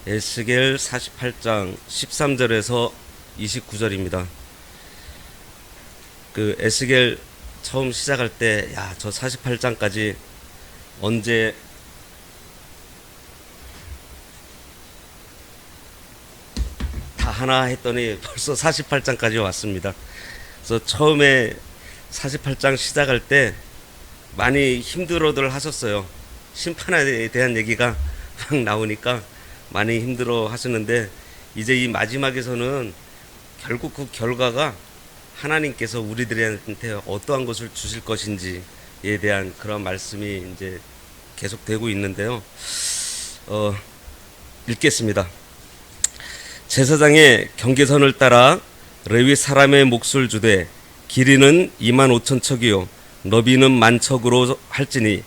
에스겔 48장 13절에서 29절입니다. 그 에스겔 처음 시작할 때, 야, 저 48장까지 언제 다 하나 했더니 벌써 48장까지 왔습니다. 그래서 처음에 48장 시작할 때 많이 힘들어들 하셨어요. 심판에 대한 얘기가 막 나오니까 많이 힘들어 하시는데, 이제 이 마지막에서는 결국 그 결과가 하나님께서 우리들한테 어떠한 것을 주실 것인지에 대한 그런 말씀이 이제 계속되고 있는데요. 읽겠습니다. 제사장의 경계선을 따라 레위 사람의 몫을 주되 길이는 25,000척이요 너비는 10,000척으로 할지니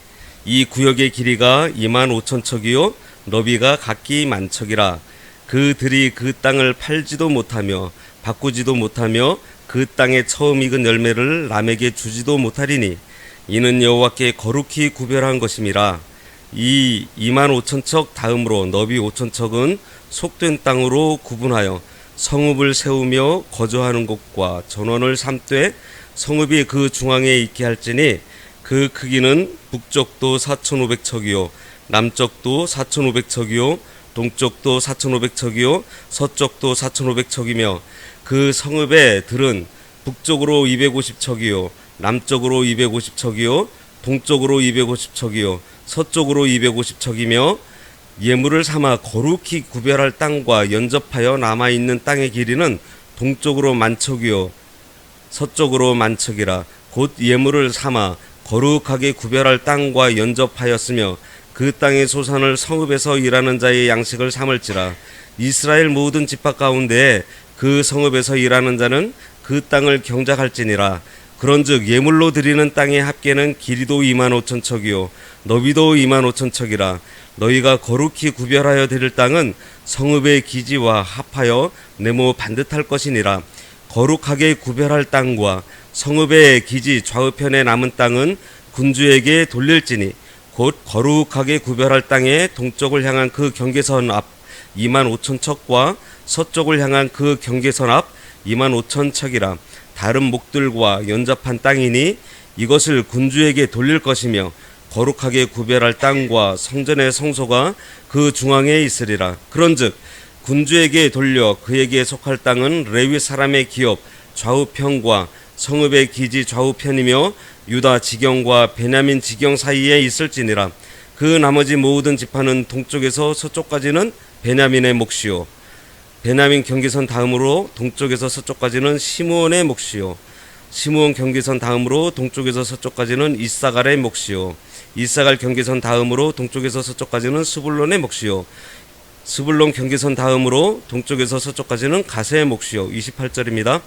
이 구역의 길이가 25,000척이요 너비가 각기 10,000척이라. 그들이 그 땅을 팔지도 못하며 바꾸지도 못하며 그 땅에 처음 익은 열매를 남에게 주지도 못하리니 이는 여호와께 거룩히 구별한 것임이라. 이 25,000척 다음으로 너비 5,000척은 속된 땅으로 구분하여 성읍을 세우며 거주하는 곳과 전원을 삼되 성읍이 그 중앙에 있게 할지니 그 크기는 북쪽도 4,500척이요 남쪽도 4,500척이요 동쪽도 4,500척이요 서쪽도 4,500척이며 그 성읍의 들은 북쪽으로 250척이요 남쪽으로 250척이요 동쪽으로 250척이요 서쪽으로 250척이며 예물을 삼아 거룩히 구별할 땅과 연접하여 남아있는 땅의 길이는 동쪽으로 10,000척이요 서쪽으로 10,000척이라. 곧 예물을 삼아 거룩하게 구별할 땅과 연접하였으며 그 땅의 소산을 성읍에서 일하는 자의 양식을 삼을지라. 이스라엘 모든 지파 가운데 그 성읍에서 일하는 자는 그 땅을 경작할지니라. 그런즉 예물로 드리는 땅의 합계는 길이도 25,000척이요 너비도 25,000척이라. 너희가 거룩히 구별하여 드릴 땅은 성읍의 기지와 합하여 네모 반듯할 것이니라. 거룩하게 구별할 땅과 성읍의 기지 좌우편에 남은 땅은 군주에게 돌릴지니 곧 거룩하게 구별할 땅의 동쪽을 향한 그 경계선 앞 25,000척과 서쪽을 향한 그 경계선 앞 25,000척이라. 다른 목들과 연접한 땅이니 이것을 군주에게 돌릴 것이며 거룩하게 구별할 땅과 성전의 성소가 그 중앙에 있으리라. 그런즉 군주에게 돌려 그에게 속할 땅은 레위 사람의 기업 좌우편과 성읍의 기지 좌우편이며 유다 지경과 베냐민 지경 사이에 있을지니라. 그 나머지 모든 지파는 동쪽에서 서쪽까지는 베냐민의 몫이요 베냐민 경계선 다음으로 동쪽에서 서쪽까지는 시므온의 몫이요 시므온 경계선 다음으로 동쪽에서 서쪽까지는 이사갈의 몫이요 이사갈 경계선 다음으로 동쪽에서 서쪽까지는 스불론의 몫이요 스불론 경계선 다음으로 동쪽에서 서쪽까지는 갓의 몫이요 28절입니다.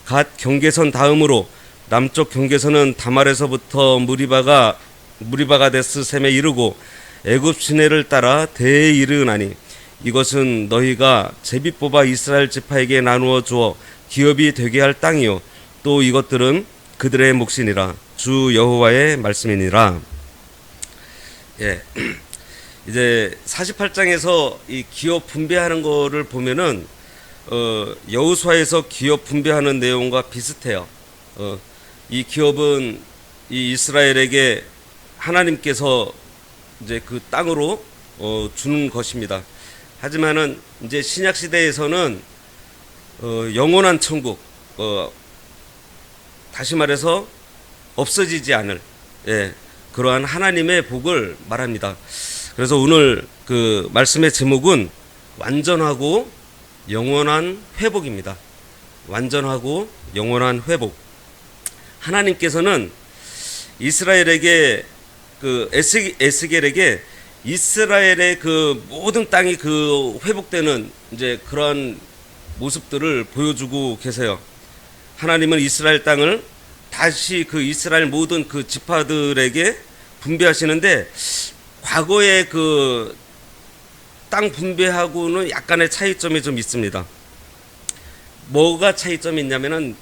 갓 경계선 다음으로 남쪽 경계선은 다말에서부터 무리바가데스 셈에 이르고 애굽 시내를 따라 대에 이르나니 이것은 너희가 제비 뽑아 이스라엘 지파에게 나누어 주어 기업이 되게 할 땅이요 또 이것들은 그들의 몫이니라. 주 여호와의 말씀이니라. 예. 이제 48장에서 이 기업 분배하는 거를 보면은 여호수아에서 기업 분배하는 내용과 비슷해요. 이 기업은 이 이스라엘에게 하나님께서 이제 그 땅으로 주는 것입니다. 하지만은 이제 신약 시대에서는 영원한 천국, 다시 말해서 없어지지 않을 그러한 하나님의 복을 말합니다. 그래서 오늘 그 말씀의 제목은 완전하고 영원한 회복입니다. 완전하고 영원한 회복. 하나님께서는 이스라엘에게 그 에스겔에게 이스라엘의 그 모든 땅이 그 회복되는 이제 그러한 모습들을 보여주고 계세요. 하나님은 이스라엘 땅을 다시 그 이스라엘 모든 그 지파들에게 분배하시는데 과거의 그 땅 분배하고는 약간의 차이점이 좀 있습니다. 뭐가 차이점이 있냐면은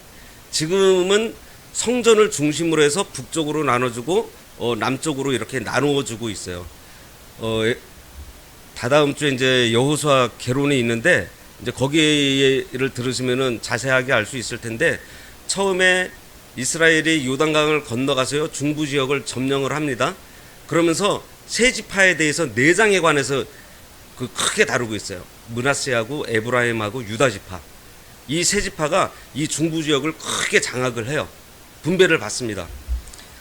지금은 성전을 중심으로 해서 북쪽으로 나눠주고 남쪽으로 이렇게 나누어주고 있어요. 다다음 주에 이제 여호수아 개론이 있는데 이제 거기를 들으시면은 자세하게 알 수 있을 텐데, 처음에 이스라엘이 요단강을 건너가서요 중부 지역을 점령을 합니다. 그러면서 세 지파에 대해서 네 장에 관해서 그 크게 다루고 있어요. 므낫세하고 에브라임하고 유다 지파, 이 세 지파가 이 중부 지역을 크게 장악을 해요. 분배를 받습니다.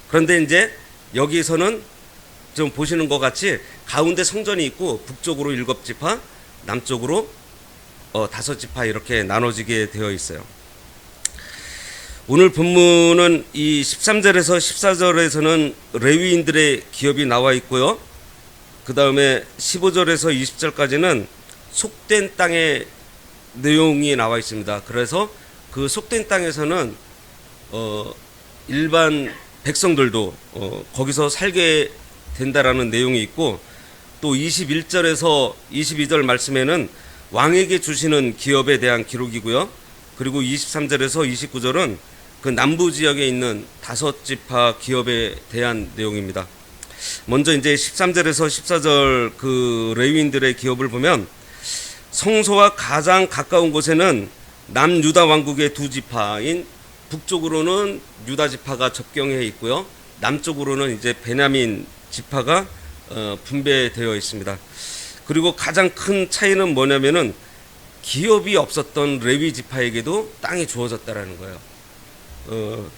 그런데 이제 여기서는 좀 보시는 것 같이 가운데 성전이 있고 북쪽으로 7지파, 남쪽으로 5지파 이렇게 나눠지게 되어 있어요. 오늘 본문은 이 13절에서 14절에서는 레위인들의 기업이 나와 있고요. 그 다음에 15절에서 20절까지는 속된 땅의 내용이 나와 있습니다. 그래서 그 속된 땅에서는 일반 백성들도 거기서 살게 된다라는 내용이 있고, 또 21절에서 22절 말씀에는 왕에게 주시는 기업에 대한 기록이고요. 그리고 23절에서 29절은 그 남부 지역에 있는 5지파 기업에 대한 내용입니다. 먼저 이제 13절에서 14절 그 레위인들의 기업을 보면, 성소와 가장 가까운 곳에는 남유다 왕국의 2지파인 북쪽으로는 유다 지파가 접경해 있고요. 남쪽으로는 이제 베냐민 지파가 분배되어 있습니다. 그리고 가장 큰 차이는 뭐냐면은 기업이 없었던 레위 지파에게도 땅이 주어졌다라는 거예요.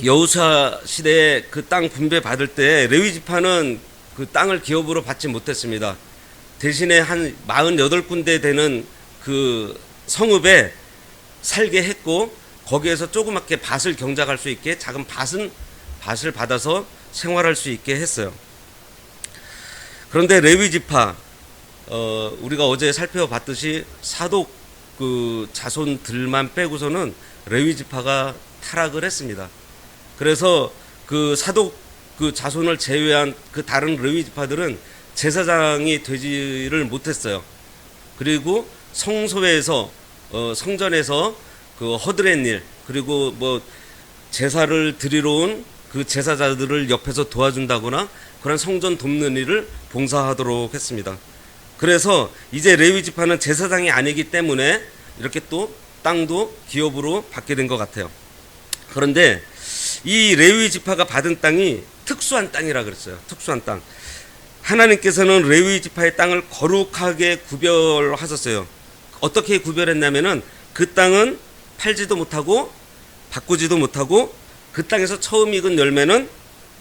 여호수아 시대에 그 땅 분배 받을 때 레위 지파는 그 땅을 기업으로 받지 못했습니다. 대신에 한 48군데 되는 그 성읍에 살게 했고, 거기에서 조그맣게 밭을 경작할 수 있게 작은 밭을 받아서 생활할 수 있게 했어요. 그런데 레위 지파, 우리가 어제 살펴봤듯이 사독 그 자손들만 빼고서는 레위 지파가 타락을 했습니다. 그래서 그 사독 그 자손을 제외한 그 다른 레위 지파들은 제사장이 되지를 못했어요. 그리고 성소에서 성전에서 그 허드렛 일, 그리고 뭐 제사를 드리러 온 그 제사자들을 옆에서 도와준다거나 그런 성전 돕는 일을 봉사하도록 했습니다. 그래서 이제 레위 지파는 제사장이 아니기 때문에 이렇게 또 땅도 기업으로 받게 된 것 같아요. 그런데 이 레위 지파가 받은 땅이 특수한 땅이라 그랬어요. 특수한 땅. 하나님께서는 레위 지파의 땅을 거룩하게 구별하셨어요. 어떻게 구별했냐면은 그 땅은 팔지도 못하고 바꾸지도 못하고 그 땅에서 처음 익은 열매는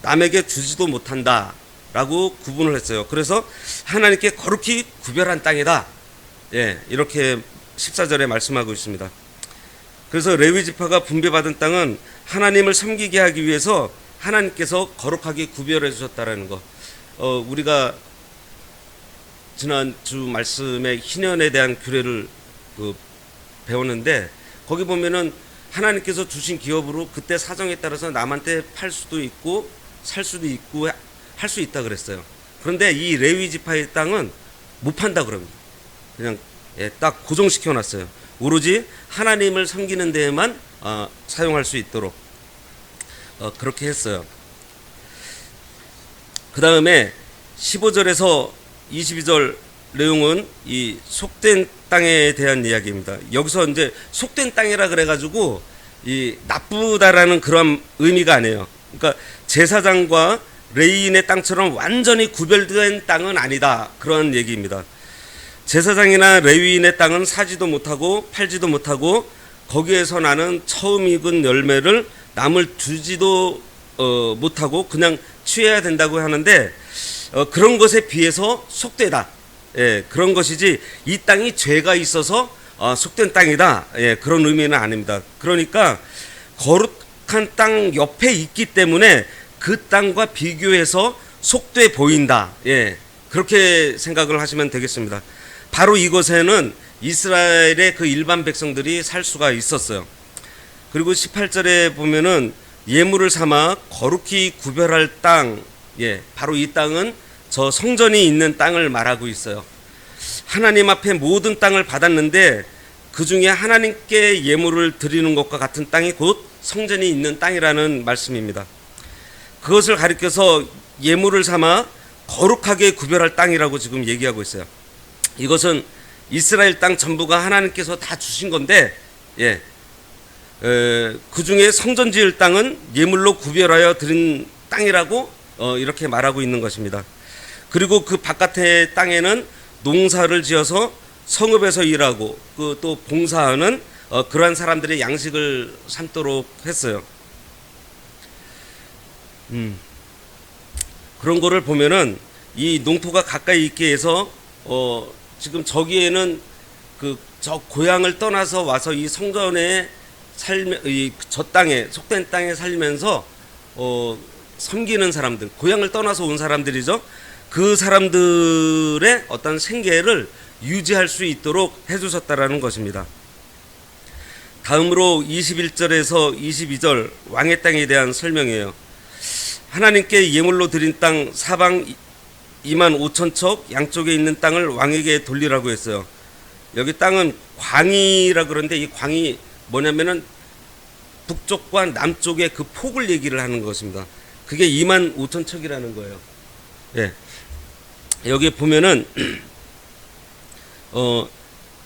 남에게 주지도 못한다 라고 구분을 했어요. 그래서 하나님께 거룩히 구별한 땅이다, 예, 이렇게 14절에 말씀하고 있습니다. 그래서 레위 지파가 분배받은 땅은 하나님을 섬기게 하기 위해서 하나님께서 거룩하게 구별해 주셨다라는 거. 우리가 지난주 말씀에 희년에 대한 규례를 배웠는데, 거기 보면은 하나님께서 주신 기업으로 그때 사정에 따라서 남한테 팔 수도 있고 살 수도 있고 할 수 있다 그랬어요. 그런데 이 레위 지파의 땅은 못 판다 그럽니다. 그냥 딱 고정시켜 놨어요. 오로지 하나님을 섬기는 데에만 사용할 수 있도록 그렇게 했어요. 그 다음에 15절에서 22절 내용은 이 속된 땅에 대한 이야기입니다. 여기서 이제 속된 땅이라 그래가지고 이 나쁘다라는 그런 의미가 아니에요. 그러니까 제사장과 레위인의 땅처럼 완전히 구별된 땅은 아니다, 그런 얘기입니다. 제사장이나 레위인의 땅은 사지도 못하고 팔지도 못하고 거기에서 나는 처음 익은 열매를 남을 주지도 못하고 그냥 취해야 된다고 하는데, 그런 것에 비해서 속되다, 예, 그런 것이지 이 땅이 죄가 있어서 속된 땅이다, 예, 그런 의미는 아닙니다. 그러니까 거룩한 땅 옆에 있기 때문에 그 땅과 비교해서 속돼 보인다, 예, 그렇게 생각을 하시면 되겠습니다. 바로 이곳에는 이스라엘의 그 일반 백성들이 살 수가 있었어요. 그리고 18절에 보면은 예물을 삼아 거룩히 구별할 땅, 예, 바로 이 땅은 저 성전이 있는 땅을 말하고 있어요. 하나님 앞에 모든 땅을 받았는데 그 중에 하나님께 예물을 드리는 것과 같은 땅이 곧 성전이 있는 땅이라는 말씀입니다. 그것을 가리켜서 예물을 삼아 거룩하게 구별할 땅이라고 지금 얘기하고 있어요. 이것은 이스라엘 땅 전부가 하나님께서 다 주신 건데, 예, 그 중에 성전 지을 땅은 예물로 구별하여 드린 땅이라고 이렇게 말하고 있는 것입니다. 그리고 그 바깥의 땅에는 농사를 지어서 성읍에서 일하고 그 또 봉사하는 그러한 사람들의 양식을 삼도록 했어요. 그런 거를 보면은 이 농토가 가까이 있게 해서 지금 저기에는 저 고향을 떠나서 와서 이 성전에 저 땅에 속된 땅에 살면서 섬기는 사람들, 고향을 떠나서 온 사람들이죠. 그 사람들의 어떤 생계를 유지할 수 있도록 해주셨다라는 것입니다. 다음으로 21절에서 22절 왕의 땅에 대한 설명이에요. 하나님께 예물로 드린 땅 사방 2만 5천 척 양쪽에 있는 땅을 왕에게 돌리라고 했어요. 여기 땅은 광이라 그러는데 이 광이 뭐냐면은 북쪽과 남쪽의 그 폭을 얘기를 하는 것입니다. 그게 2만 5천 척이라는 거예요. 예. 여기 보면은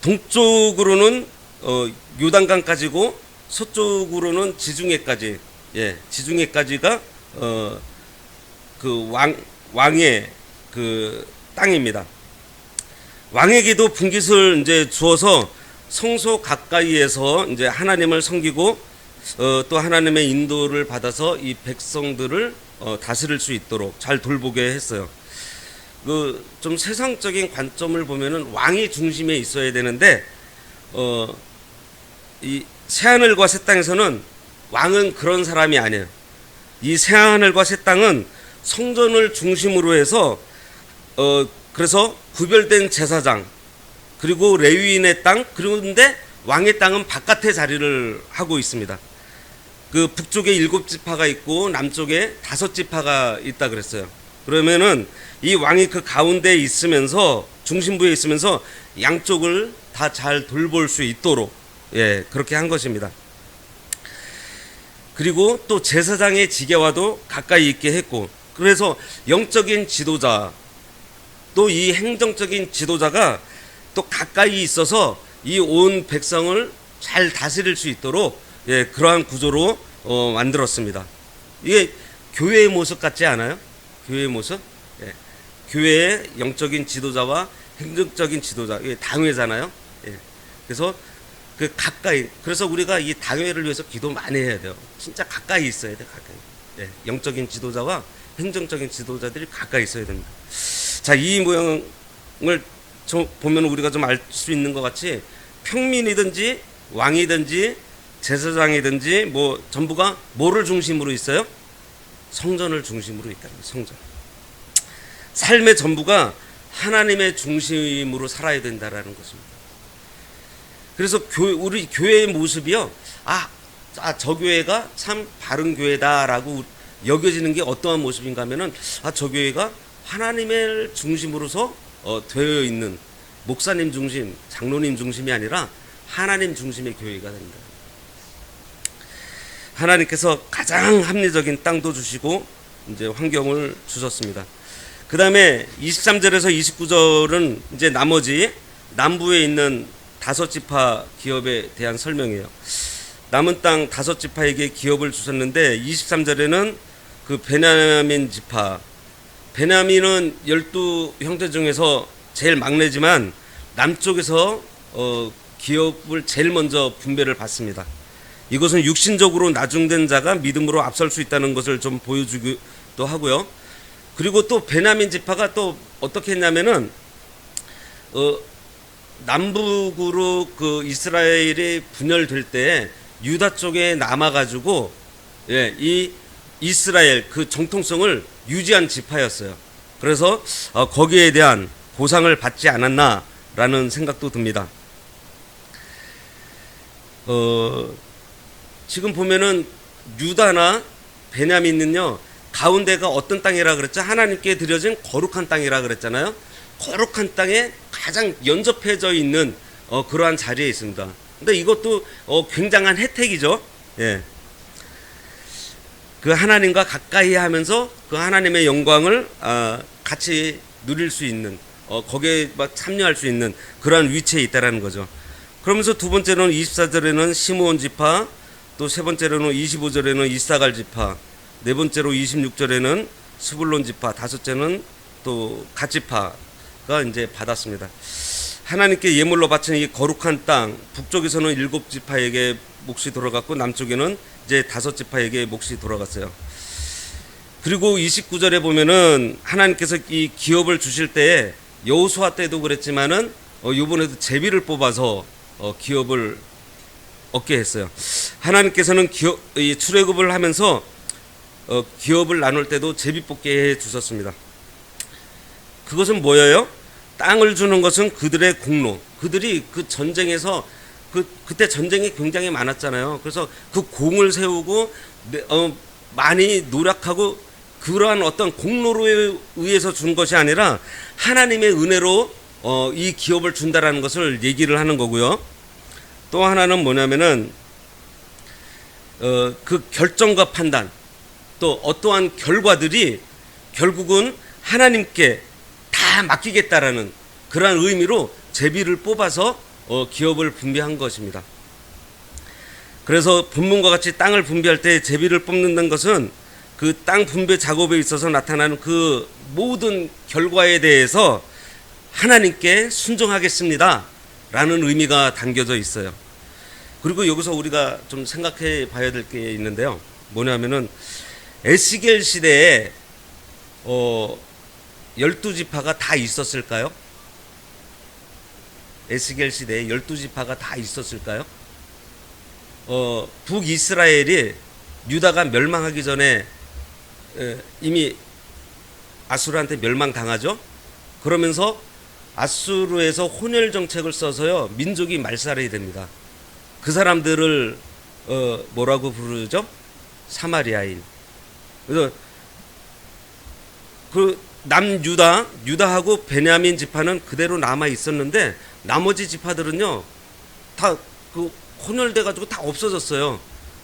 동쪽으로는 요단강까지고 서쪽으로는 지중해까지, 예, 지중해까지가 그 왕의 그 땅입니다. 왕에게도 분깃을 이제 주어서 성소 가까이에서 이제 하나님을 섬기고 또 하나님의 인도를 받아서 이 백성들을 다스릴 수 있도록 잘 돌보게 했어요. 그 좀 세상적인 관점을 보면은 왕이 중심에 있어야 되는데 이 새하늘과 새 땅에서는 왕은 그런 사람이 아니에요. 이 새하늘과 새 땅은 성전을 중심으로 해서 그래서 구별된 제사장 그리고 레위인의 땅, 그런데 왕의 땅은 바깥에 자리를 하고 있습니다. 그 북쪽에 7지파가 있고 남쪽에 5지파가 있다 그랬어요. 그러면은 이 왕이 그 가운데에 있으면서 중심부에 있으면서 양쪽을 다 잘 돌볼 수 있도록, 예, 그렇게 한 것입니다. 그리고 또 제사장의 지게와도 가까이 있게 했고, 그래서 영적인 지도자 또 이 행정적인 지도자가 또 가까이 있어서 이 온 백성을 잘 다스릴 수 있도록, 예, 그러한 구조로 만들었습니다. 이게 교회의 모습 같지 않아요? 교회의 모습? 예. 교회의 영적인 지도자와 행정적인 지도자, 이게 당회잖아요. 예. 그래서 그 가까이, 그래서 우리가 이 당회를 위해서 기도 많이 해야 돼요. 진짜 가까이 있어야 돼, 가까이. 예. 영적인 지도자와 행정적인 지도자들이 가까이 있어야 됩니다. 자, 이 모양을 보면 우리가 좀 알 수 있는 것 같이 평민이든지 왕이든지 제사장이든지 뭐 전부가 뭐를 중심으로 있어요? 성전을 중심으로 있다는 거예요. 성전. 삶의 전부가 하나님의 중심으로 살아야 된다라는 것입니다. 그래서 우리 교회의 모습이요. 저 교회가 참 바른 교회다라고 여겨지는 게 어떠한 모습인가 하면은 저 교회가 하나님의 중심으로서 되어 있는 목사님 중심, 장로님 중심이 아니라 하나님 중심의 교회가 된다. 하나님께서 가장 합리적인 땅도 주시고 이제 환경을 주셨습니다. 그 다음에 23절에서 29절은 이제 나머지 남부에 있는 5지파 기업에 대한 설명이에요. 남은 땅 5지파에게 기업을 주셨는데 23절에는 그 베냐민 지파, 베냐민은 12형제 중에서 제일 막내지만 남쪽에서 기업을 제일 먼저 분배를 받습니다. 이것은 육신적으로 나중된 자가 믿음으로 앞설 수 있다는 것을 좀 보여주기도 하고요. 그리고 또 베냐민 지파가 또 어떻게 했냐면은 남북으로 그 이스라엘이 분열될 때 유다 쪽에 남아가지고, 예, 이 이스라엘 그 정통성을 유지한 지파였어요. 그래서 거기에 대한 보상을 받지 않았나라는 생각도 듭니다. 지금 보면은 유다나 베냐민은요, 가운데가 어떤 땅이라 그랬죠? 하나님께 드려진 거룩한 땅이라 그랬잖아요. 거룩한 땅에 가장 연접해져 있는 그러한 자리에 있습니다. 근데 이것도 굉장한 혜택이죠. 예. 그 하나님과 가까이 하면서 그 하나님의 영광을 같이 누릴 수 있는 거기에 막 참여할 수 있는 그러한 위치에 있다라는 거죠. 그러면서 두 번째로는 24절에는 시므온 지파, 또 세 번째로는 25절에는 이사갈 지파, 네 번째로 26절에는 스불론 지파, 다섯째는 또 갓 지파가 이제 받았습니다. 하나님께 예물로 바친 이 거룩한 땅, 북쪽에서는 7지파에게 몫이 돌아갔고 남쪽에는 이제 5지파에게 몫이 돌아갔어요. 그리고 29절에 보면은 하나님께서 이 기업을 주실 때에 여호수아 때도 그랬지만은 이번에도 제비를 뽑아서 기업을 얻게 했어요. 하나님께서는 이 출애굽을 하면서 기업을 나눌 때도 제비 뽑게 해 주셨습니다. 그것은 뭐예요? 땅을 주는 것은 그들의 공로. 그들이 그 전쟁에서 그때 전쟁이 굉장히 많았잖아요. 그래서 그 공을 세우고 많이 노력하고 그러한 어떤 공로로 의해서 준 것이 아니라 하나님의 은혜로 이 기업을 준다라는 것을 얘기를 하는 거고요. 또 하나는 뭐냐면은 그 결정과 판단, 또 어떠한 결과들이 결국은 하나님께 다 맡기겠다라는 그러한 의미로 제비를 뽑아서 기업을 분배한 것입니다. 그래서 본문과 같이 땅을 분배할 때 제비를 뽑는다는 것은 그 땅 분배 작업에 있어서 나타나는 그 모든 결과에 대해서 하나님께 순종하겠습니다 라는 의미가 담겨져 있어요. 그리고 여기서 우리가 좀 생각해 봐야 될 게 있는데요. 뭐냐면은 에스겔 시대에 12지파가 다 있었을까요? 에스겔 시대에 12지파가 다 있었을까요? 북이스라엘이 유다가 멸망하기 전에 이미 아수르한테 멸망당하죠. 그러면서 아수르에서 혼혈 정책을 써서요 민족이 말살이 됩니다. 그 사람들을 뭐라고 부르죠? 사마리아인. 그래서 그 유다하고 베냐민 지파는 그대로 남아 있었는데 나머지 지파들은요 다 그 혼혈돼 가지고 다 없어졌어요.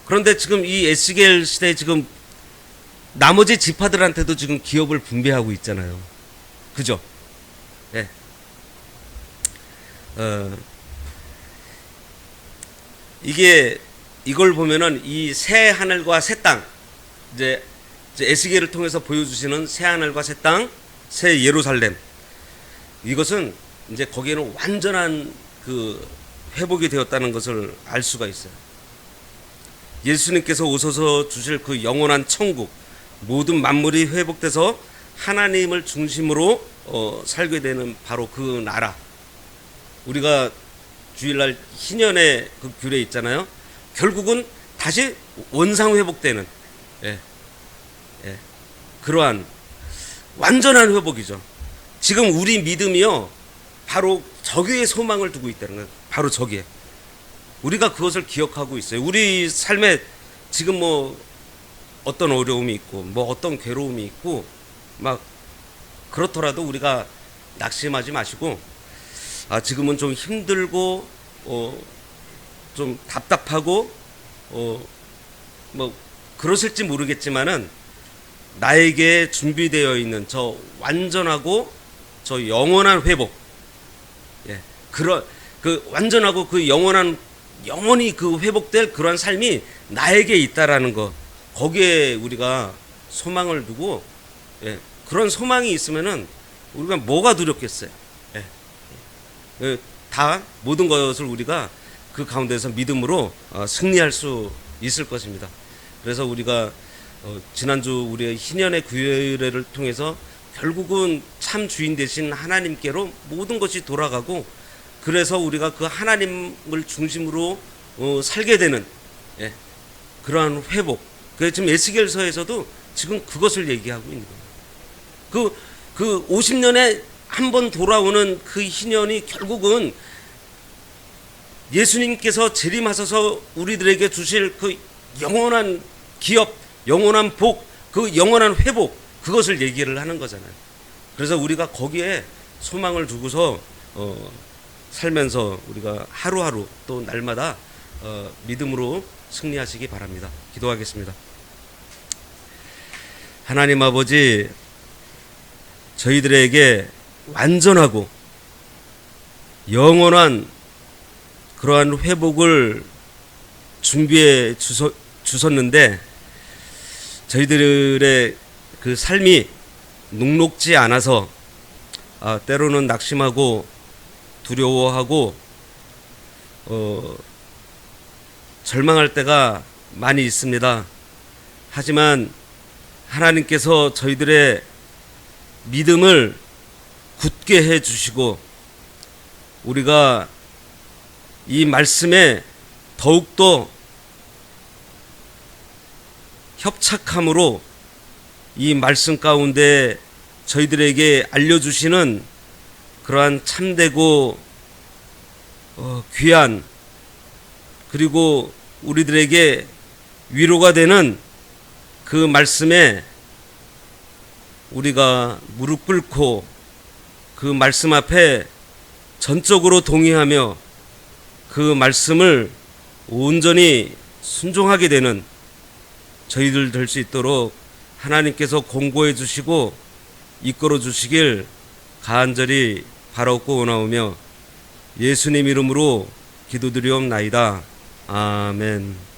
그런데 지금 이 에스겔 시대에 지금 나머지 지파들한테도 지금 기업을 분배하고 있잖아요. 그죠? 예. 이걸 보면은 이 새 하늘과 새 땅, 이제 에스겔을 통해서 보여주시는 새 하늘과 새 땅, 새 예루살렘, 이것은 이제 거기에는 완전한 그 회복이 되었다는 것을 알 수가 있어요. 예수님께서 오셔서 주실 그 영원한 천국, 모든 만물이 회복돼서 하나님을 중심으로 살게 되는 바로 그 나라. 우리가 주일날 희년의 그 규례 있잖아요. 결국은 다시 원상 회복되는 그러한 완전한 회복이죠. 지금 우리 믿음이요 바로 저기에 소망을 두고 있다는 거예요. 바로 저기에 우리가 그것을 기억하고 있어요. 우리 삶에 지금 뭐 어떤 어려움이 있고 뭐 어떤 괴로움이 있고 막 그렇더라도 우리가 낙심하지 마시고 지금은 좀 힘들고 좀 답답하고 뭐 그러실지 모르겠지만은 나에게 준비되어 있는 저 완전하고 저 영원한 회복, 그 완전하고 그 영원히 그 회복될 그러한 삶이 나에게 있다라는 거, 거기에 우리가 소망을 두고 그런 소망이 있으면은 우리가 뭐가 두렵겠어요. 다 모든 것을 우리가 그 가운데서 믿음으로 승리할 수 있을 것입니다. 그래서 우리가 지난주 우리의 희년의 규례를 통해서 결국은 참 주인 되신 하나님께로 모든 것이 돌아가고, 그래서 우리가 그 하나님을 중심으로 살게 되는 그러한 회복. 그래서 지금 에스겔서에서도 지금 그것을 얘기하고 있는 거예요. 그 50년에 한 번 돌아오는 그 희년이 결국은 예수님께서 재림하셔서 우리들에게 주실 그 영원한 기업, 영원한 복, 그 영원한 회복, 그것을 얘기를 하는 거잖아요. 그래서 우리가 거기에 소망을 두고서 살면서 우리가 하루하루 또 날마다 믿음으로 승리하시기 바랍니다. 기도하겠습니다. 하나님 아버지, 저희들에게 완전하고 영원한 그러한 회복을 준비해 주셨는데 저희들의 그 삶이 녹록지 않아서 때로는 낙심하고 두려워하고 절망할 때가 많이 있습니다. 하지만 하나님께서 저희들의 믿음을 굳게 해 주시고 우리가 이 말씀에 더욱더 협착함으로 이 말씀 가운데 저희들에게 알려주시는 그러한 참되고 귀한 그리고 우리들에게 위로가 되는 그 말씀에 우리가 무릎 꿇고 그 말씀 앞에 전적으로 동의하며 그 말씀을 온전히 순종하게 되는 저희들 될 수 있도록 하나님께서 공고해 주시고 이끌어 주시길 간절히 바라옵고 원하오며 예수님 이름으로 기도드리옵나이다. 아멘.